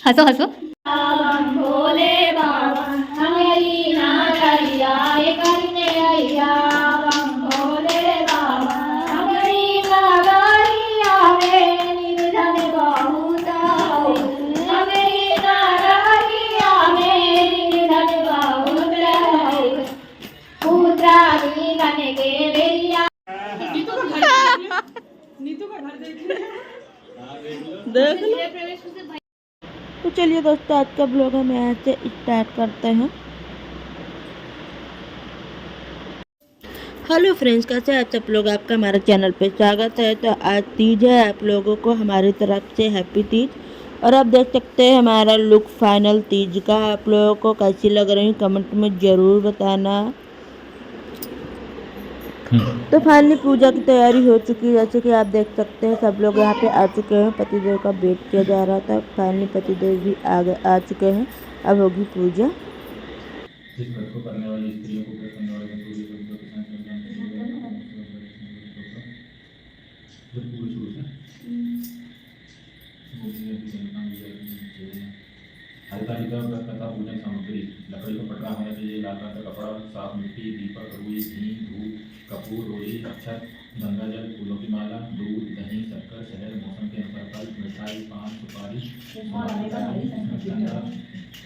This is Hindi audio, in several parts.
हंसो हंसो। भोले बाबा हमारी नारिया करने आया भोले बाबा हमारी नारिया में निधन बहुत हमारी नारिया में निधन बहुत पुत्रा बन के भैया नीतू का घर देख लो। तो चलिए दोस्तों, आज का ब्लॉग हम यहाँ से स्टार्ट करते हैं। हेलो फ्रेंड्स, कैसे हैं आप सब लोग? आपका हमारे चैनल पे स्वागत है। तो आज तीज है, आप लोगों को हमारी तरफ से हैप्पी तीज। और आप देख सकते हैं हमारा लुक फाइनल तीज का। आप लोगों को कैसी लग रही कमेंट में ज़रूर बताना। तो फाइनली पूजा की तैयारी हो चुकी है, जैसे कि आप देख सकते हैं सब लोग यहाँ पे आ चुके हैं। पतिदेव का वेट किया जा रहा था, फाइनली पतिदेव भी आ चुके हैं। अब होगी पूजा। जिस व्रत को करने वाली स्त्रियों को व्रत करने वाले हरितालिका व्रत कथा पूजन सामग्री: लकड़ी का पटरा होना चाहिए, लाल रंग का कपड़ा, साफ मिट्टी, दीपक, रुई, घी, धूप, कपूर, रोली, अक्षत, गंगा जल, फूलों की माला, दूध, दही, शक्कर, शहद, मौसम के अनुसार फल, मिठाई, पान, सुपारी,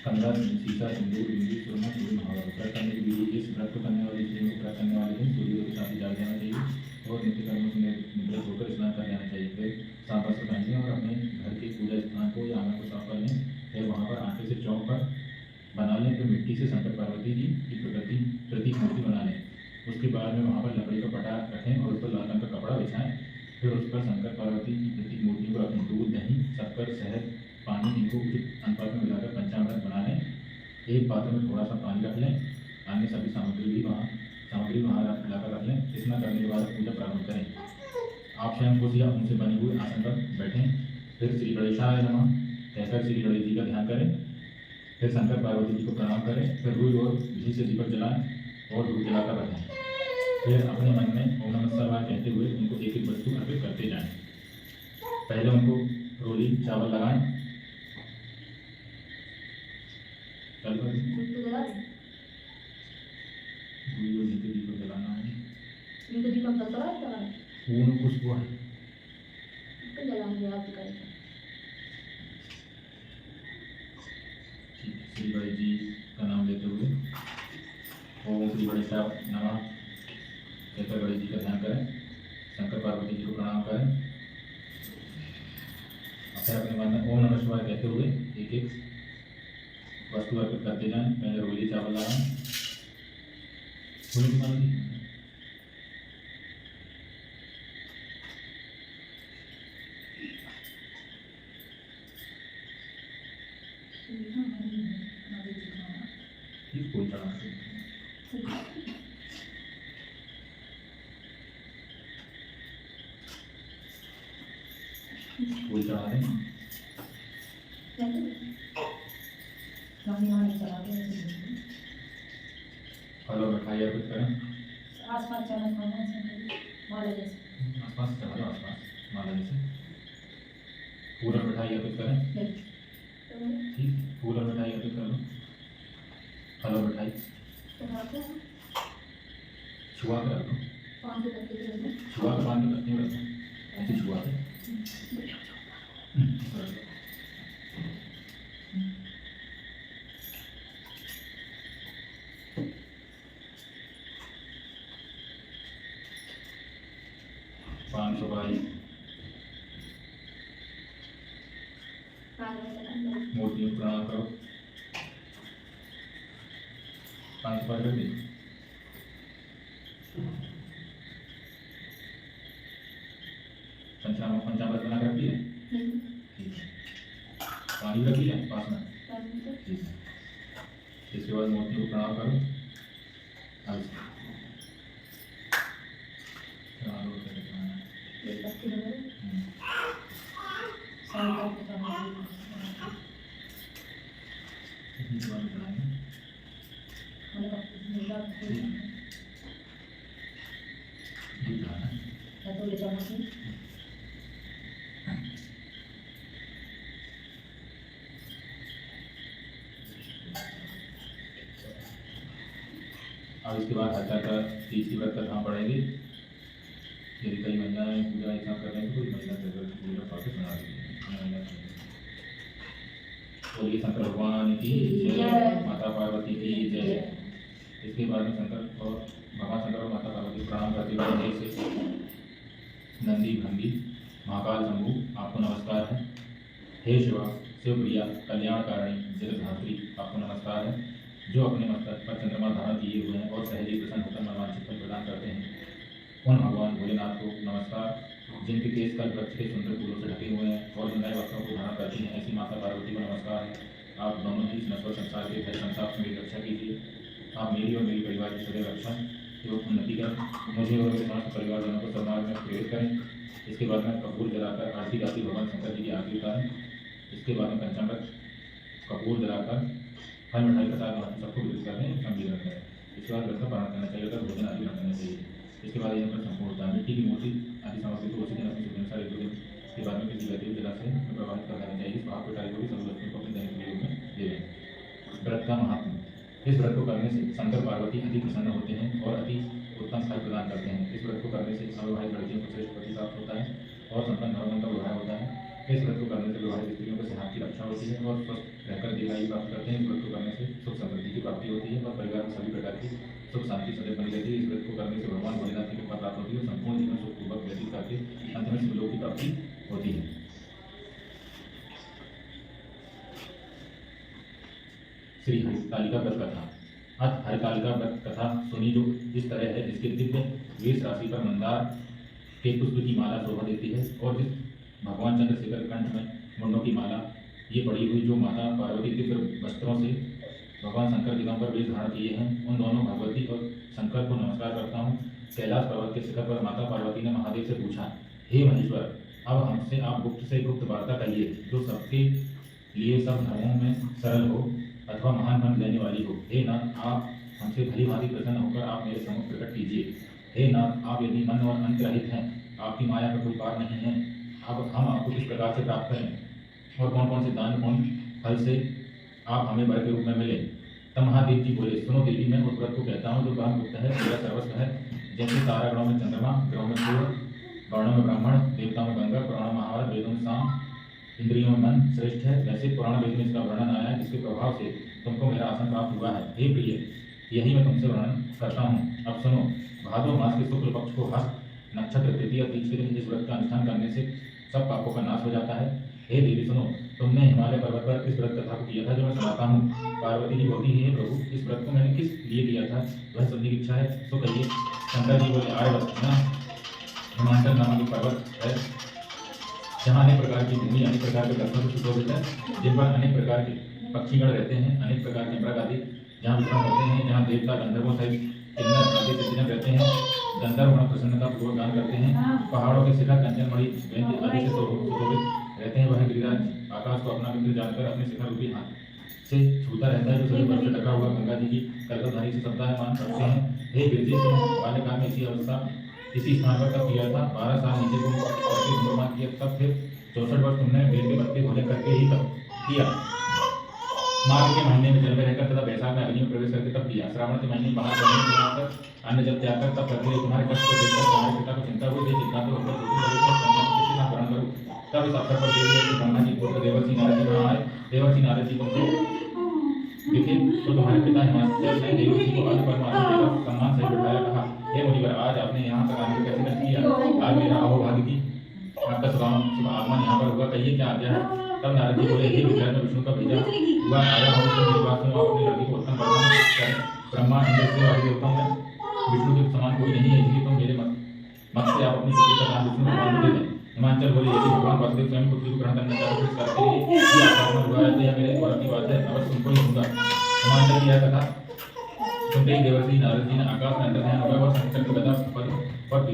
कंधा, सीसा, सिंदूर, बिंदी, सुरमा, सूर्य महावर। व्रत करने की विधि: इस व्रत को करने वाली स्त्री को व्रत करने वाले दिन सूर्योदय के साथ ही जाग जाना चाहिए और नित्य कर्मों से निवृत्त होकर स्नान कर लेना चाहिए। फिर साफ वस्त्र पहने और अपने घर के पूजा स्थान को या आंगन को साफ कर लें। फिर वहाँ पर आटे से चौक पर बना लें। फिर मिट्टी से शंकर पार्वती जी की प्रतीक मूर्ति बना लें। उसके बाद में वहाँ पर लकड़ी का पटा रखें और उस पर लाल रंग का कपड़ा बिछाएं। फिर उस पर शंकर पार्वती की प्रतीक मूर्ति को रखें। दूध, दही, शक्कर, शहद, पानी, इनको उचित अनुपात में मिलाकर पंचामृत बना लें। एक पात्र में थोड़ा सा पानी रख लें। अन्य सभी सामग्री वहाँ लाकर रख लें। स्नान करने के बाद पूजा प्रारंभ करें। आप स्वयं कुछ या उनसे बने हुए आसन पर बैठें। फिर श्री गणेशाय नमः कहकर श्री गणेश जी का ध्यान करें। फिर शंकर पार्वती जी को प्रणाम करें। फिर रुई और घी से दीपक जलाएं और धूप जलाकर रखें। फिर अपने मन में ओम नमः शिवाय कहते हुए उनको एक एक वस्तु अर्पित करते जाएं। पहले उनको रोली चावल लगाएं। दीपक जलाना है। खुशबू है श्री गणेश जी का नाम लेते हुए ओम श्री गणेशाय नमः कहकर गणेश जी का ध्यान करें। शंकर पार्वती जी को प्रणाम करें। फिर अपने मन में ओम नमः शिवाय कहते हुए एक एक वस्तु अर्पित करते जाएं। पहले रोली चावल लगाएं। फूल चढ़ा फूल चढ़ा दें। फल और मिठाई अर्पित करें। आसपास चढ़ा दो, आसपास माला जैसे। फूल और मिठाई अर्पित करें। ठीक, फूल और मिठाई अर्पित कर लो। फल और मिठाई छुआ कर रख दो। छुआ कर पान के पत्ते में रख दो। ऐसे छुआ के 522 मूर्ति में प्रणाम करो। 5 कर दी। पंचामृत बना कर रखी है। ठीक है, पानी रखी है पास में। ठीक है, इसके बाद मूर्ति को प्रणाम करो। अब इसके बाद हत्या तीज की व्रत कथा पढ़ेंगे। यदि कई महिलाएं पूजा एक साथ कर रहे हैं तो कोई महिला पूजा पाठ सुना रही है। बोलिए शंकर भगवान की जय, माता पार्वती की जय। इसके बाद में शंकर और भगवान शंकर और माता पार्वती प्रणाम करते हुए से नंदी भंगी महाकाल शंभु आपको नमस्कार है। हे शिवा शिवप्रिया कल्याणकारिणी जगधात्री आपको नमस्कार है, जो अपने मस्तक पर चंद्रमा धारण किए हुए हैं और सहजी प्रसन्न होकर मनवांछित फल प्रदान करते हैं। उन भगवान भोलेनाथ को नमस्कार, जिनके केस कल वृक्ष के सुंदर फूलों से ढके हुए हैं और नए वस्त्रों को धारण करती हैं। ऐसी माता पार्वती को नमस्कार है। आप दोनों ही इस नश्वर संसार के भय संताप से मेरी रक्षा कीजिए। आप मेरी और मेरे परिवार की सदैव रक्षा एवं उन्नति करें। मुझे और मेरे समस्त परिवारजनों को समाज में प्रेरित करें। इसके बाद में कपूर जलाकर आरती गाती भगवान शंकर जी की आरती उतारें। इसके बाद में पंचामृत कपूर जलाकर फल मिठाई प्रसाद सबको वितरित करें, संविधान करें। इसके बाद व्रत का पालन करना चाहिए और भोजन आदि करना चाहिए। इसके बाद यह संपूर्ण होता है। मिट्टी की मूर्ति आदि सामग्री को उसी दिन अपने अनुसार एक दो दिन के बाद में किसी गैतीय जलाशय में प्रवाहित कर देना चाहिए। स्वाहा पिटाई को भी सभी वस्तुओं को अपने दैनिक प्रयोग में दे दें। व्रत का महात्मा। इस व्रत को करने से शंकर पार्वती अति प्रसन्न होते हैं और अति उत्तम फल प्रदान करते हैं। इस व्रत को करने से अविवाहित लड़कियों को श्रेष्ठ पति प्राप्त होता है और संतान धर्म का विवाह होता है। इस व्रत को करने से विवाहित स्त्रियों को सेहत की रक्षा होती है और स्वस्थ रहकर दीर्घायु प्राप्त करते हैं। इस व्रत को करने से सुख समृद्धि की प्राप्ति होती है और परिवार में सभी प्रकार की सुख शांति सदैव बनी रहती है। इस व्रत को करने से भगवान भोलेनाथ की कृपा प्राप्त होती है और संपूर्ण जीवन सुखपूर्वक व्यतीत करके अंत में शिवलोक की प्राप्ति होती है। श्री हरितालिका व्रत कथा। अथ हरितालिका व्रत कथा सुनी जो इस तरह है, जिसके दिव्य वेश राशि पर मंदार के पुष्प की माला शोभा देती है और जिस भगवान चंद्रशेखर कंठ में मुंडों की माला ये पड़ी हुई, जो माता पार्वती दिव्य वस्त्रों से भगवान शंकर दिगंबर वेश धारण किए हैं, उन दोनों भगवती और शंकर को नमस्कार करता हूँ। कैलाश पर्वत के शिखर पर माता पार्वती ने महादेव से पूछा, हे महेश्वर, अब हमसे आप गुप्त से गुप्त वार्ता कहिए, जो सबके लिए सब धर्मों में सरल हो अथवा महान फल देने वाली हो। हे नाथ, आप हमसे भली भांति प्रसन्न होकर आप मेरे सम्मुख प्रकट कीजिए। हे नाथ, आप यदि मन और अंत रहित हैं, आपकी माया का कोई पार नहीं है, अब हम आपको किस प्रकार से प्राप्त करें और कौन कौन से दान कौन फल से आप हमें वर के रूप में मिले। तब महादेव जी बोले, सुनो देवी, मैं उस व्रत को कहता हूँ जो ब्रह्म गुप्त है, मेरा सर्वस्व है। जैसे तारा ग्रहों में चंद्रमा, ग्रहों में सूर्य, वर्णों में ब्राह्मण, देवताओं में गंगा, पुराणों में महाभारत, वेदों में साम, इंद्रियों में मन श्रेष्ठ है, वैसे पुराण वेद में इसका वर्णन आया है, जिसके प्रभाव से तुमको मेरा आसन प्राप्त हुआ है। हे प्रिय, यही मैं तुमसे वर्णन करता हूँ। अब सुनो, भादो मास के शुक्ल पक्ष को हस्त नक्षत्र तृतीया तीज के दिन इस व्रत का अनुष्ठान करने से सब पापों का नाश हो जाता है। हे देवी सुनो, तुमने हिमालय पर्वत पर इस व्रत कथा को किया था जो मैं सुनाता हूँ। पार्वती जी बोलती है, प्रभु, इस व्रत को मैंने किस लिए किया था, वह सुनने की इच्छा है तो कहिए। शंकर जी बोले, आर्यवत ना हिमाचल नामक एक पर्वत है, जहाँ अनेक प्रकार की भूमि, अनेक प्रकार के दर्शन को सुशोभित है, जिन पर अनेक प्रकार के पक्षीगण रहते हैं, अनेक प्रकार के मृग आदि जहाँ विश्राम करते हैं, जहाँ देवता गंधर्वों सहित किन्नर आदि सिद्धजन रहते हैं, गंधर्व गण प्रसन्नता पूर्वक गान करते हैं। पहाड़ों के शिखर कंचन मणि व्यंज आदि से सुशोभित रहते हैं। वह गिरिराज आकाश को अपना मित्र जानकर अपने शिखर रूपी हाथ से छूता रहता है, जो सभी बर्फ से ढका हुआ गंगा जी की कलकलधारी से शब्दायमान करते हैं। हे गिरिजी, तुम बाल्यकाल में इसी अवस्था इसी स्थान पर तब किया था, 12 साल नीचे को निर्माण किया, तब फिर 64 वर्ष तुमने बेल के पत्ते भोले करके ही तब किया। माघ के महीने में जल में रहकर तथा बैसाख में अग्नि में प्रवेश करके तब किया। श्रावण के महीने बाहर बनने अन्य जल त्याग कर तब करके तुम्हारे कष्ट को देखकर तुम्हारे पिता को चिंता हुई, चिंता को होकर किसके साथ ग्रहण करूँ। तब इस अवसर पर देवी ब्रह्मा जी पुत्र देवर्षि नारद जी वहाँ आए। देवर्षि नारद जी तुमको दिखे तो तुम्हारे पिता हिमाचल ने देवर्षि को आदि परमात्मा देकर सम्मान से बिठाया, कहा, हे मुनिवर, आज आपने यहाँ तक आने कैसे कष्ट किया। आज मेरा अहोभाग्य की आपका शुभ आगमन यहाँ पर हुआ, कहिए क्या आज्ञा है। तब नारद जी बोले, हे विद्या में विष्णु का भेजा हुआ आया हूँ, तो मेरी बात सुनो, अपनी लड़की को उत्तम वरदान करें। ब्रह्मा इंद्र से आगे उत्तम है, विष्णु के समान कोई नहीं है, इसलिए तुम मेरे मत से आप अपनी पुत्री का नाम विष्णु भगवान को दे दें। हिमाचल बोले, यदि भगवान वासुदेव स्वयं पुत्री को ग्रहण करना चाहते हैं, करके लिए आगमन हुआ है, तो यह मेरे गौरव की बात है, अवश्य उनको ही दूंगा। हिमाचल की यह कथा सुनते ही देवर्षि नारद जी ने आकाश में अंतर्ध्यान हुआ और शंकर की कथा पर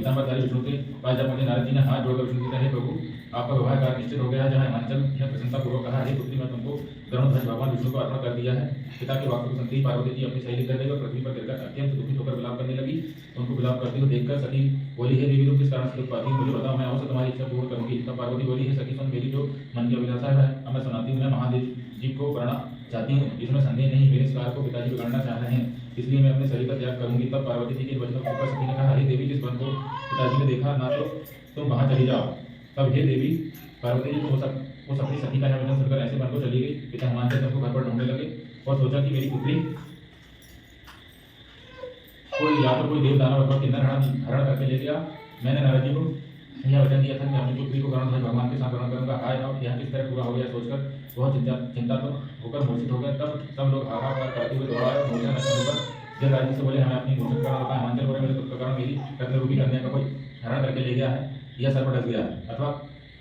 पीताम्बरधारी विष्णु के पास जब पहुंचे नारद जी ने हाथ जोड़कर विष्णु जी से कहा, हे प्रभु आपका विवाह कार्य निश्चित हो गया है। जहाँ हिमाचल ने प्रसन्नता पूर्वक कहा, हे पुत्री मैं तुमको गरुड़ध्वज भगवान विष्णु को अर्पण कर दिया है। पिता के वाक्य को सुनते ही पार्वती जी अपनी सहेली कर गई और पृथ्वी पर गिरकर अत्यंत दुखित होकर विलाप करने लगी। उनको विलाप करते हुए देखकर सखी बोली, हे देवी तुम किस कारण से दुख पाती हो, मुझे बताओ, मैं अवश्य तुम्हारी इच्छा पूर्ण करूंगी। तब पार्वती बोली, हे सखी सुन, मेरी जो मन की अभिलाषा है अब मैं सुनाती हूँ। मैं महादेव जी को वरना चाहती हूँ, इसमें संदेह नहीं। मेरे इस कार्य को पिताजी बिगाड़ना चाह रहे हैं, इसलिए मैं अपने शरीर का त्याग करूंगी। तब पार्वती जी के वचनों को सुनकर सखी ने कहा, हे देवी जिस वन को पिताजी ने देखा ना, तो तुम वहां चली जाओ। तब हे देवी पार्वती जी वो अपनी सखी का वचन सुनकर ऐसे वन को चली गई। पिता हनुमान जी तुमको घर पर ढूंढने लगे और सोचा कि मेरी पुत्री कोई या तो कोई देव दानव अथवा किन्नर हरण करके ले गया। मैंने नारद जी को यह वचन दिया था कि अपनी पुत्री को गरुड़ध्वज भगवान के साथ ग्रहण करूंगा। आज अब यह किस तरह पूरा हो गया सोचकर बहुत चिंता तो होकर मूर्छित हो गया। तब सब लोग हाहाकार करते हुए दौड़ा आए। मूर्छा नष्ट होकर जयराज जी से बोले, हमें अपनी मूर्छित करा होता है। हिमाचल बोले, मेरे दुख का कारण मेरी रत्नरूपी कन्या का कोई हरण करके ले गया है, यह सर पर डस गया है, अथवा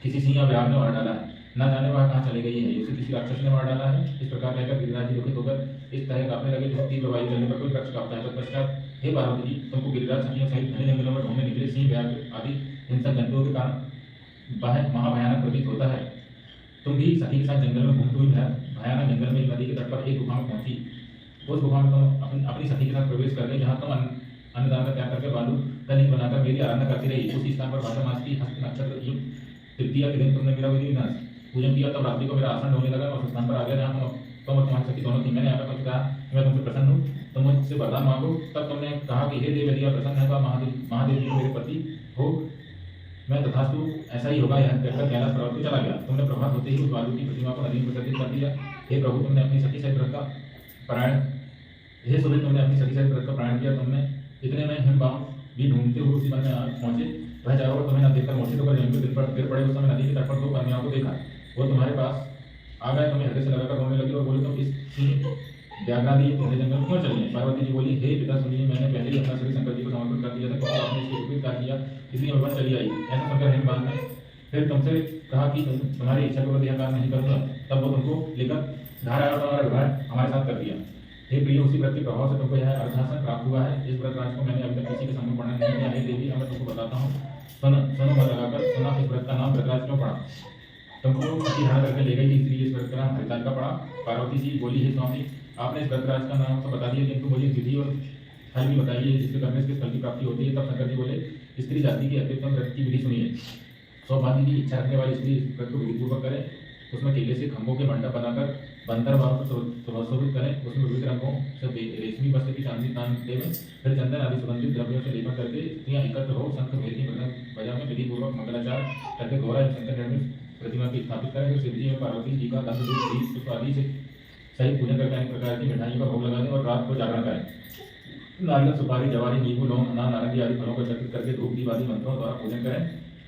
किसी सिंह या व्याघ्र ने मार डाला है, न जाने वह कहाँ चले गई है, उसे किसी राक्षस ने मार डाला है। इस प्रकार कहकर गिरिराज जी दुखित होकर इस तरह कांपने लगे जैसे तीव्र वायु चलने पर कोई वृक्ष कांपता है। तत्पश्चात हे पार्वती जी तुमको गिरिराज सखियों सहित घने जंगलों में ढूंढने निकले सिंह व्याघ्र आदि हिंसक जंतुओं के कारण महाभयानक प्रतीत होता है। तुम भी सखी के साथ जंगल में घूमते हुए भयानक जंगल में नदी के तट पर एक गुफा में पहुंची। उस गुफा में तुम अपनी सखी के साथ प्रवेश कर गई, जहाँ तुम अन्नदान का त्याग करके बालू का लिंग बनाकर मेरी आराधना करती रही। उसी स्थान पर भाद्र मास की हस्त नक्षत्र तृतीया के दिन तुमने मेरा विधि विधान पूजन किया। तब रात्रि को मेरा आसन ढोने लगा और उस स्थान पर आ गया जहाँ तुम और तुम्हारी सखी दोनों थी। मैंने आकर तुमसे कहा कि मैं तुमसे प्रसन्न हूँ, तुम मुझसे वरदान मांगो। तब तुमने कहा कि हे देव यदि आप प्रसन्न है तो महादेव जी को मेरे पति हो। मैं तथास्तु ऐसा ही होगा। यह कहकर कैलाश पर्वत पर चला गया। तुमने प्रभात होते ही उस बालू की प्रतिमा को नदी में विसर्जित कर दिया। हे प्रभु तुमने अपनी सखी सहित व्रत का पारायण हे सुबह तुमने अपनी सखी सहित व्रत का पारायण किया। तुमने इतने में हिमबाम भी ढूंढते हुए उसी वन में पहुंचे। वह चारों ओर तुम्हें न देखकर मूर्छित होकर जमीन पर गिर पड़े। उस समय नदी के तट पर दो कन्याओं को देखा, वो तुम्हारे पास आ गए। तुम्हें हृदय से लगाकर रोने लगी और बोले, तुम इस व्याघ्रादि घने जंगल में क्यों चले? पार्वती जी बोली, हे पिता सुनिए, मैंने पहले ही अपना शरीर शंकर जी को समर्पित कर दिया था, क्योंकि आपने इसके विपरीत कार्य किया, इसलिए मैं वन चली आई। ऐसा सुनकर हिमबाम ने फिर तुमसे कहा कि तुम्हारी इच्छा को यह कार्य नहीं करूँगा। तब वो तुमको लेकर घर आया और तुम्हारा विवाह हमारे साथ कर दिया। हे प्रिय, उसी व्रत के प्रभाव से तुमको यह अर्धासन प्राप्त हुआ है। इस व्रत राज को मैंने अभी तक किसी के सामने पढ़ा नहीं किया। हे देवी, अब मैं तुमको बताता हूँ, सुनो मन लगाकर सुना। इस व्रत का नाम व्रतराज क्यों पड़ा? तुमको सखी हरण करके ले गई थी, इसलिए इस व्रत का नाम हरितालिका पड़ा। पार्वती जी बोली, हे स्वामी, आपने इस व्रतराज का नाम तो बता दिया, किंतु मुझे विधि और फल भी बताइए जिसके करने से फल की प्राप्ति होती है। तब शंकर जी बोले, स्त्री जाति की अत्युत्तम व्रत की विधि सुनिए। सौभाग्य की इच्छा रखने वाली स्त्री व्रत को विधिपूर्वक करे। उसमें केले से खंभों के मंडप बनाकर बंदर बालों को सुशोभित करें। उसमें विविध रंगों से रेशमी वस्त्र की चांदी दान देवें। फिर चंदन आदि सुगंधित द्रव्यों से लेपन करके स्त्रियां एकत्र हो शंख भेदी बजा में विधिपूर्वक मंगलाचार करके गौरा शंकर निर्मित प्रतिमा की स्थापित करें। फिर शिवजी एवं पार्वती जी का दंड दूध घी पुष्प आदि से सही पूजन करके अनेक प्रकार की मिठाइयों का भोग लगा दें और रात को जागरण करें। नारियल, सुपारी, जवारी, नींबू, लौंग, अनार, नारंगी आदि फलों को एकत्रित करके धूप दीप आदि मंत्रों द्वारा पूजन करें।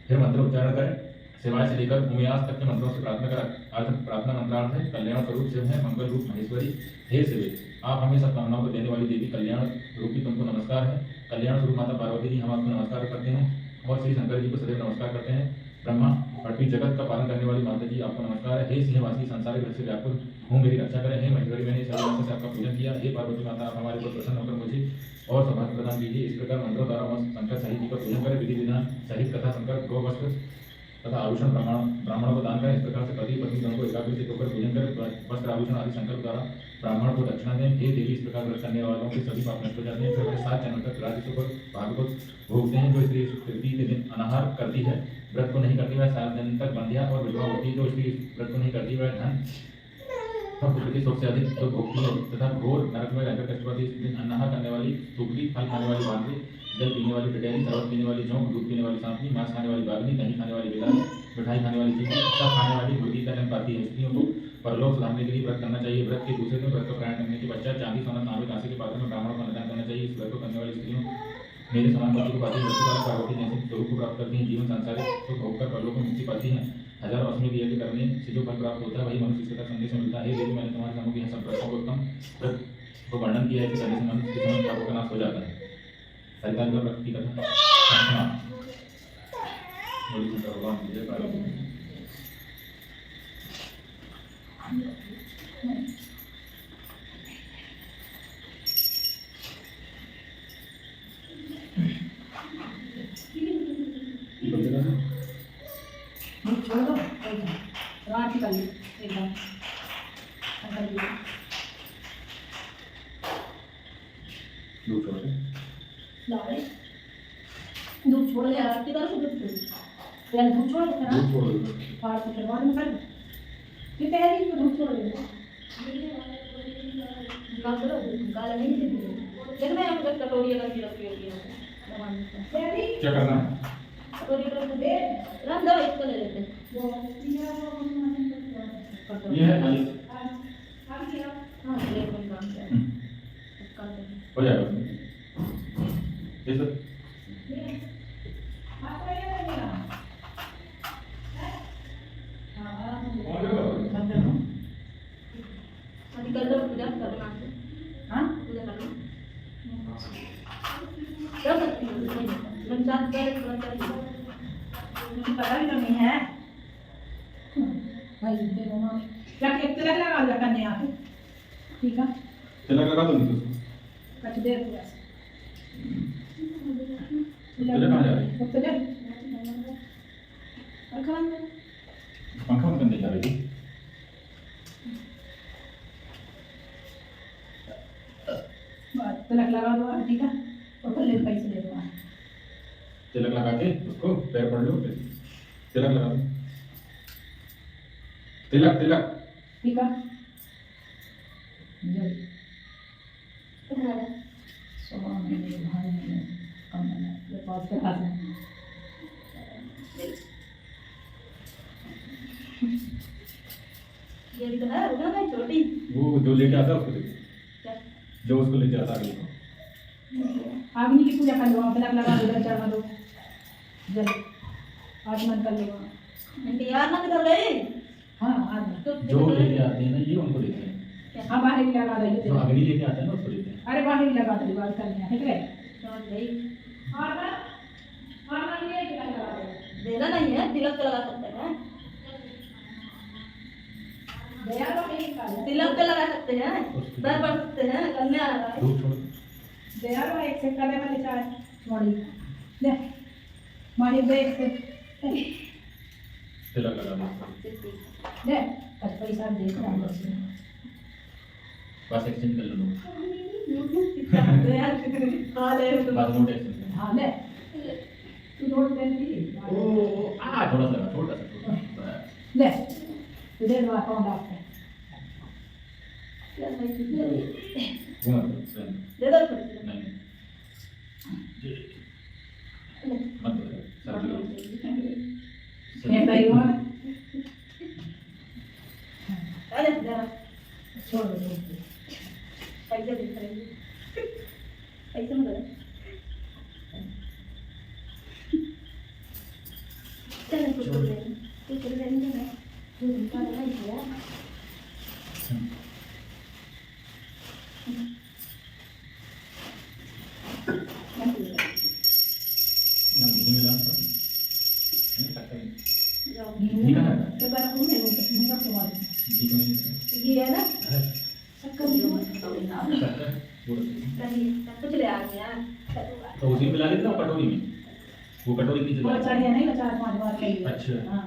फिर मंत्र उच्चारण करें। शिवाय से लेकर उमेयास तक के मंत्रों से प्रार्थना मंत्रार्थ है। कल्याण स्वरूप शिव है, मंगल रूप महेश्वरी। हे शिव, आप हमें सब कामनाओं को देने वाली देवी कल्याण रूपी तुमको नमस्कार है। कल्याण स्वरूप माता पार्वती जी हम आपको नमस्कार करते हैं और श्री शंकर जी को सदैव नमस्कार करते हैं। ब्रह्मा पृथ्वी जगत का पालन करने वाली माता जी आपको नमस्कार है। हे सिंहवासी, संसार घर से व्याकुल हूँ, मेरी रक्षा करें। हे महेश्वरी, मैंने सर्वस्व से आपका पूजन किया। हे पार्वती माता, आप हमारे ऊपर प्रसन्न होकर मुझे और सौभाग्य प्रदान कीजिए। इस प्रकार मंत्रों द्वारा शंकर सहित जी का पूजन करें। विधि विधान सहित कथा शंकर गौ वस्त्र तथा आभूषण ब्राह्मणों को दान करें। इस प्रकार से पति पत्नी दोनों को एकाग्रचित होकर पूजन करें। वस्त्र आभूषण आदि शंकर द्वारा ब्राह्मण को दक्षिणा दें। हे देवी, इस प्रकार व्रत करने वालों के सभी पाप नष्ट हो जाते हैं। फिर वह 7 जन्म तक राज्य को भाग्य को भोगते हैं। जो स्त्री तृतीय के दिन अनाहार करती है, व्रत को नहीं करती, वह 7 दिन तक बंध्या और विधवा होती है। जो स्त्री व्रत को नहीं करती, वह धन और पुत्र के शोक से अधिक दुख भोगती है तथा घोर नरक में रहकर कष्ट पाती है। इस दिन अनाहार करने वाली सुगरी, फल खाने वाली बांदरी, जल पीने वाली टिटैनी, शराब पीने वाली जोंक, दूध पीने वाली सांपनी, मांस खाने वाली बाघनी, दही खाने वाली बिलानी, मिठाई खाने वाली चींटी, सब खाने वाली मुर्गी का जन्म पाती है। स्त्रियों को परलोक सुधारने के लिए व्रत करना चाहिए। व्रत के दूसरे दिन व्रत का पारायण करने के पश्चात चांदी, सोना, तांबे, कांसे के पात्र में ब्राह्मणों को अन्नदान करना चाहिए। इस व्रत को करने वाली स्त्रियों मेरे समान पति को पाती है। मृत्यु पार्वती जैसे स्वरूप को प्राप्त करती हैं। जीवन संसारिक तो भोगकर परलोक में मुक्ति पाती हैं। हजारों अश्वमेध यज्ञ के करने से जो फल प्राप्त होता है वही मनुष्य इसके तक संदेश में मिलता है। हे देवी, मैंने तुम्हारे सामने यह सब व्रतों को उत्तम व्रत को वर्णन किया है कि करने से मनुष्य के समय पापों का नाश हो जाता है। हरितालिका व्रत की कथा बोली शंकर भगवान की जय। पार्वती धूप छोड़ दो एकदम रात ही कर लो एकदम कर लो दूध छोड़ दे। लाए धूप छोड़ दे आरती करो तो धूप छोड़ यार धूप छोड़ दे दूध छोड़ दो। फाड़ के करवा में कर ये पहले ही धूप छोड़ दे निकाल दो निकाल नहीं दे देखना है हमको कटोरी अगर की रखी होगी पहले क्या करना है? कटोरी को दे रख दो इसको ले लेते हैं ये है खाली हाँ ले कोई काम से कर दे हो जाएगा उसमें। ये सर और देखो। अभी कर लो पूजा करना है हाँ पूजा करना कर सकती हूँ पंचायत कर मुझे पता भी तो नहीं है भाई देखो मां क्या एक तिलक लगा दिया कन्या पे ठीक है तिलक लगा दो नहीं तो कट दे पूरा तिलक कहाँ जा रही है? तिलक पंखा बंद करने जा रही थी। तिलक लगा दो ठीक है और पहले पैसे दे दो तिलक लगा के उसको पैर पड़ लो फिर तिलक लगा दो। तिलक तिलक ठीक है जल्दी सुबह में मेरे भाई ने कम बना ये पास के पास है ये भी तो है उधर है छोटी वो जो लेके आता है उसको दे क्या जो उसको लेके आता है अगले को। अग्नि की पूजा कर लो आप तिलक लगा दो चढ़ा दो जल्दी आचमन कर लो यार ना किधर गए हाँ आचमन जो लेके आते हैं ना ये उनको देते हैं। हाँ बाहर भी लगा दो जो अग्नि लेके आता है ना उसको देते हैं। अरे बाहर भी लगा दो बात करनी है ठीक है समझ गई और ना ये तिलक लगा दो देना नहीं है तिलक तो लगा सकते हैं दया तो नहीं कर तिलक तो लगा सकते हैं पैर पड़ सकते हैं कन्या लगा है दूध छोड़ दो। दया तो एक से कले वाले चाय मोड़ी ले माही देख से तिलक लगा दो। ले आज पैसा दे रहा हूं बस एक्सचेंज कर लो। हाँ ले बाद में एक्सचेंज। हाँ ले तू नोट दे दी ओ आ थोड़ा सा छोटा सा ले तू दे दो अकाउंट आपका घुमा दो दे दो नहीं मत दो सब ये भाई हुआ अरे जरा छोड़ दो पैसे दे पैसे मत दे चल छोड़ दे तू चल दे ना तू उनका नहीं है ना घी मिला नहीं सकता घी का तो बार को नहीं होता घी का सवाल घी को नहीं घी है ना शक्कर भी तो ना सकता नहीं कुछ ले आ गया तो उसी में मिला लेते ना कटोरी में वो कटोरी की बहुत जगह। चढ़िया नहीं 4-5 बार चाहिए अच्छा हाँ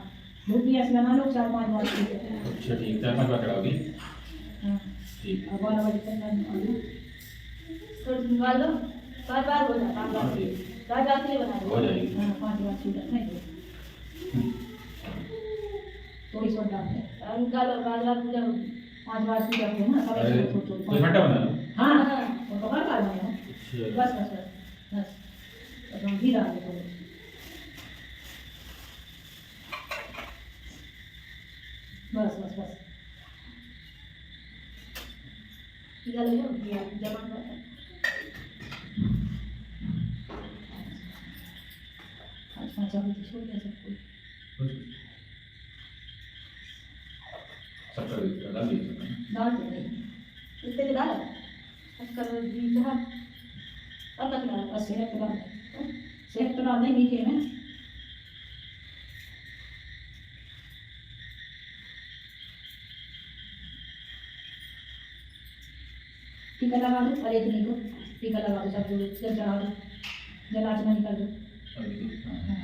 रुपया से बना लो 4-5 बार चाहिए अच्छा ठीक 4-5 बार चढ़ाओगी हाँ ठीक। अब वाला वाली करना थोड़ा निकाल लो 5 बार हो जाता है 5 बार रात के लिए बना हो जाएगी। हाँ 5 बार छूटा नहीं थोड़ी सोच डालते हैं निकालो 5 बार पूजा होगी 5 बार पूजा होगी ना सब अरे एक तो घंटा बना लो। हाँ हाँ वो तो हर बार बनाओ अच्छा बस बस बस बस बस हम घी डाल देते हैं बस बस बस निकाल लो जमा कर आज 5 बार तो छोड़ दिया सब कुछ शक्कर डाल दीजिए। डाल दे इतने के डाल शक्कर भी जहाँ अब तक डाल बस सेहत तो डाल दें मीठे में टीका लगा दो और इतने को टीका लगा दो सब जल चढ़ा दो जलाचना निकाल दो अभी हाँ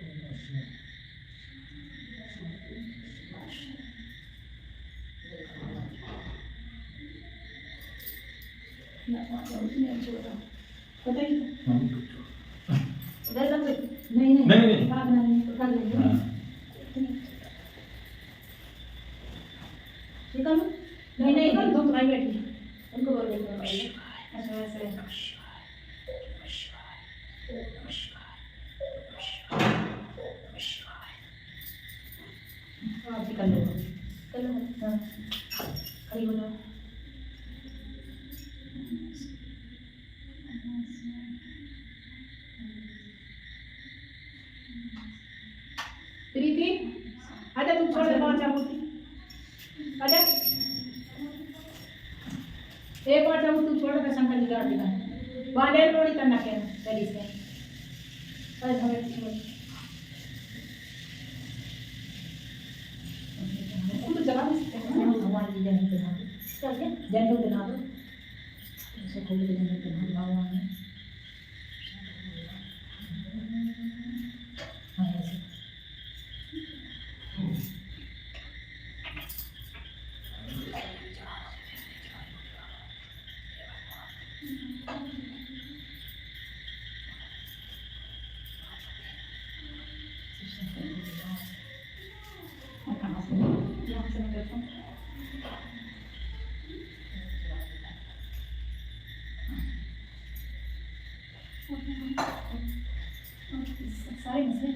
पता ही नहीं। हाँ। उधर लग गई। नहीं नहीं नहीं, नहीं। भागना नहीं तो कर लेंगे। हाँ। निकालो। नहीं नहीं कर दो तुम्हारी बेटी उनको बोल देंगे अच्छा वैसे आप भी कर लो हाँ खड़ी हो जाओ प्रीति आजा तुम छोड़ दे पाँच आजा एक बार जब तू छोड़ दे शंकर जी का आरती कर वाले लोड़ी करना के चली से अरे हमें तू तो जगा नहीं सकते हैं भगवान जी जन के नाम चल के जन के नाम ऐसे खोल के जन के नाम भगवान ने हाँ ऐसे सारे मसले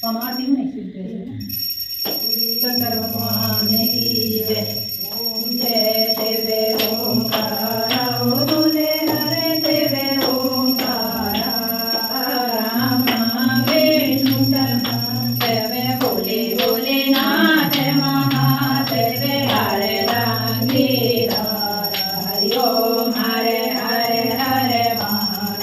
हम आती हूँ नहीं शंकर भगवान की जय जय शिव ओंकार बोले हरे शिव ओंकार राम विष्णु शिव बोले बोले नाथ महादेव हरे राम हरि ओम हरे हरे हरे महादेव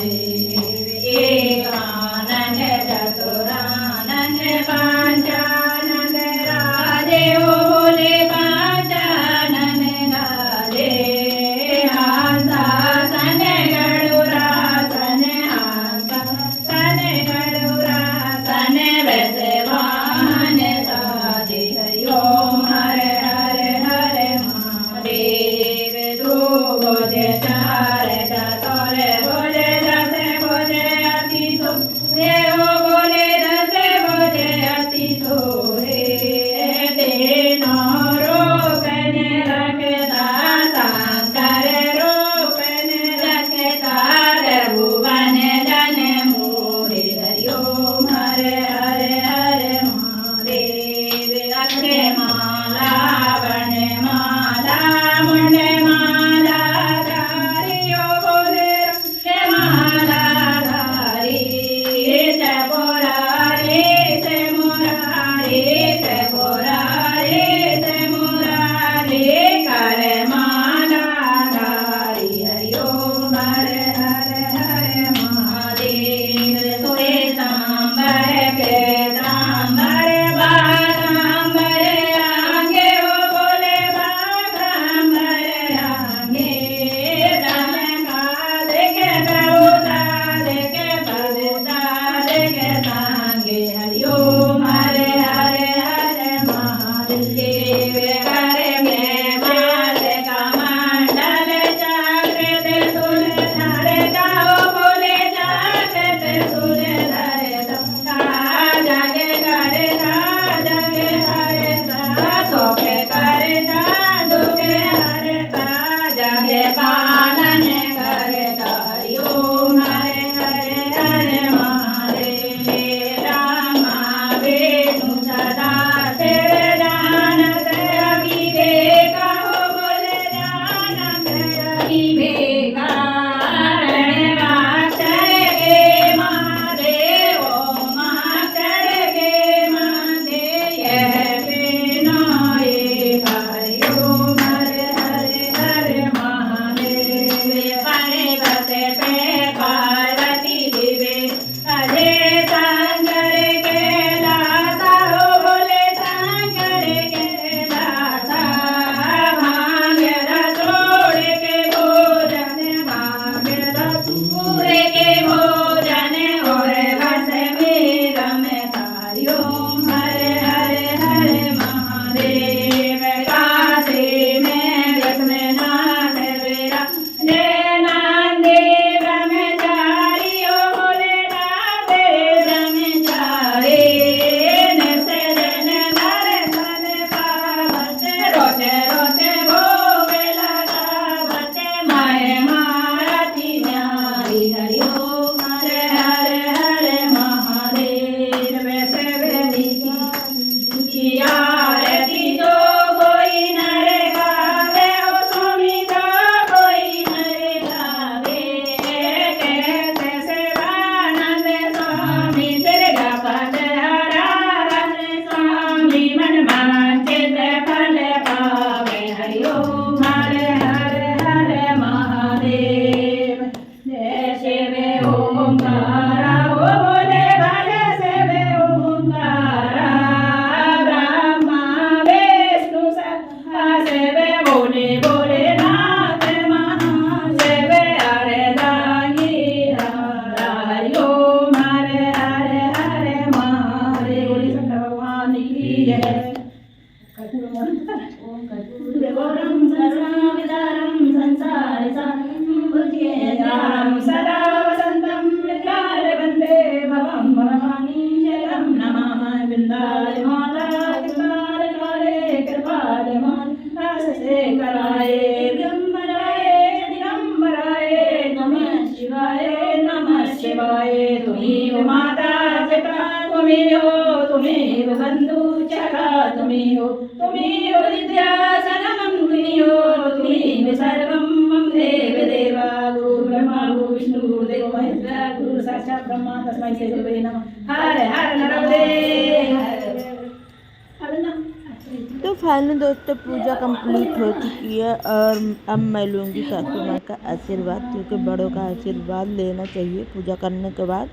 हरे भोलेनाथ महादेव हरे दांगीरा हरि ओम हरे हरे हरे हरे बोले शंकर भगवान की जय। गौरम सर्वविदारम संसारसारं भुजगेन्द्रं सदा वसन्तं विद्याय वन्दे भवं भवानी शरणं नमामि वृन्दाय माता कृपाल काले कृपाल माता से कराए दिगंबराय दिगंबराय नमः शिवाय तुम्ही हो माता पिता तुम्ही हो बंधु चका तुम्ही हो विद्या सनमं तुम्ही हो सर्वं मम देव देवा गुरु ब्रह्मा गुरु विष्णु गुरुदेव महेश्वरा गुरु साक्षात् ब्रह्मा तस्मै श्री गुरुवे नमः। हर हर नरदेव तो फाइनली दोस्तों पूजा कंप्लीट हो चुकी है और अब मैं लूँगी सासू माँ का आशीर्वाद, क्योंकि बड़ों का आशीर्वाद लेना चाहिए पूजा करने के बाद।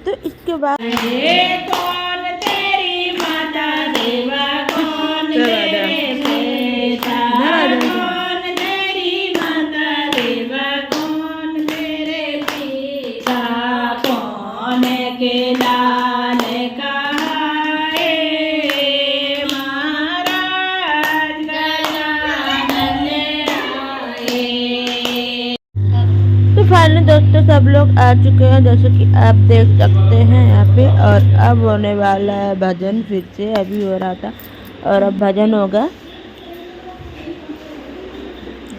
तो इसके बाद कौन तेरी माता देवा कौन तेरे पिता कौन तेरी माता देवा कौन तेरे पिता कौन के लाल कहाए महाराज गजानन आए। तो फाइनली दोस्तों सब लोग आ चुके हैं, जैसे कि आप देख सकते हैं यहाँ पे। और अब होने वाला है भजन, फिर से अभी हो रहा था और अब भजन होगा।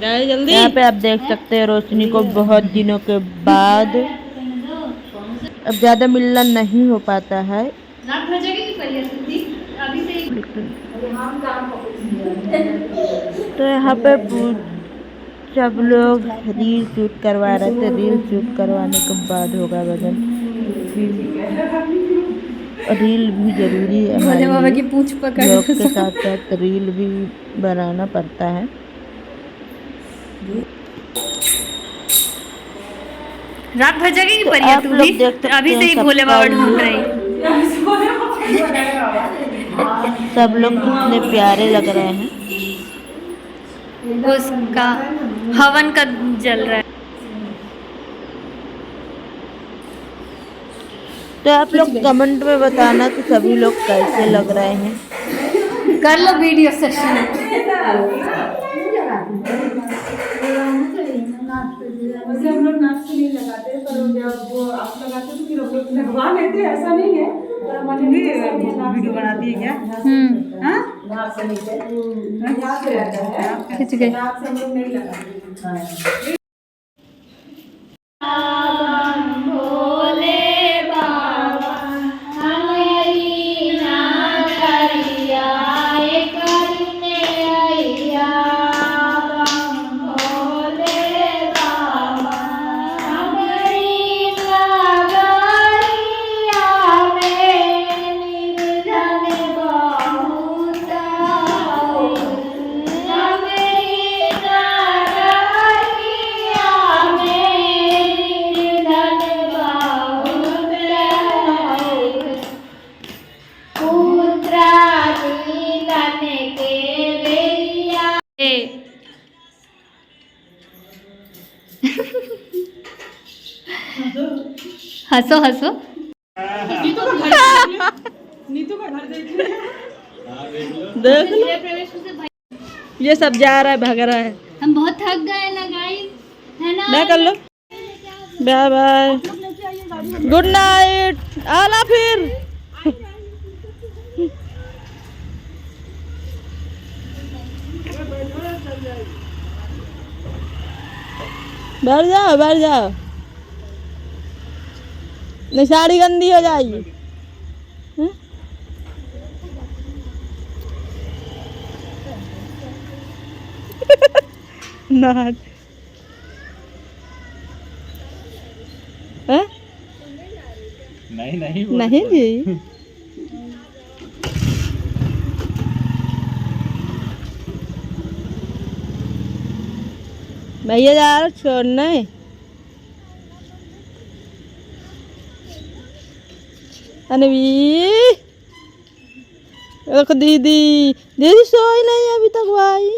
जल्दी यहाँ पे आप देख सकते हैं रोशनी को बहुत दिनों के बाद। अब ज़्यादा मिलना नहीं हो पाता है, रात हो जाएगी कि पहले थी अभी से तो यहाँ पे सब लोग रील शूट करवा रहे थे। रील शूट करवाने के बाद होगा भजन। रील भी जरूरी है भोले बाबा हमारे की पूंछ पकड़ ब्लॉग के साथ साथ रील भी बनाना पड़ता है। रात भर जगेगी तो परिया आप तू लोग भी देख सकते अभी से हैं ही भोले बाबा ढूंढ रही। सब लोग कितने प्यारे लग रहे हैं। उसका हवन का जल रहा है। तो आप लोग कमेंट में बताना कि सभी लोग कैसे लग रहे हैं। कर लो वीडियो सेशन। वैसे हम लोग नाच से नहीं लगाते, पर जब वो आप लगाते तो फिर हम लोग लगवा लेते, ऐसा नहीं है। वीडियो बनाती है क्या? नाच से नहीं, खिंच गए। नाच से हम लोग नहीं लगाते। हंसो हंसो। नीतू का घर देख लिया। देख लो, ये सब जा रहा है, भाग रहा है। हम बहुत थक गए ना गाइस, है ना? मैं कर लो। बाय बाय, गुड नाइट, आला फिर। बैठ जाओ, नहीं साड़ी गंदी हो जाएगी। नहीं नहीं जी, भैया जा रहा छोड़ने। अनवी एक दीदी दीदी सोई नहीं अभी तक वो आई।